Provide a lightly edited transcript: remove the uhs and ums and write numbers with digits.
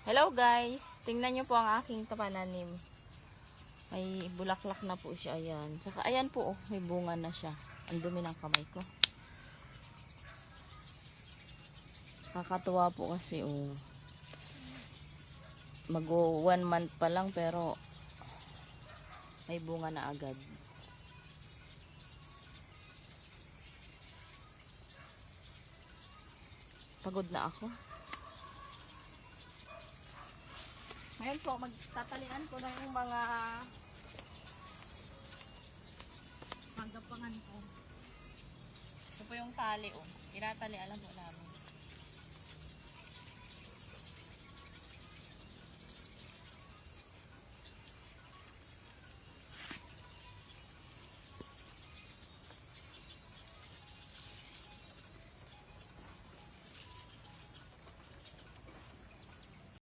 Hello guys, tingnan nyo po ang aking pananim. May bulaklak na po siya, ayan. Saka ayan po, oh, may bunga na siya. Ang dumi ng kamay ko. Kakatuwa po kasi, oh. Mag-o 1 month pa lang pero may bunga na agad. Pagod na ako. Ngayon po, magtatalian ko na yung mga magapangan ko. Ito po yung tali, oh. Tinatali, alam po natin.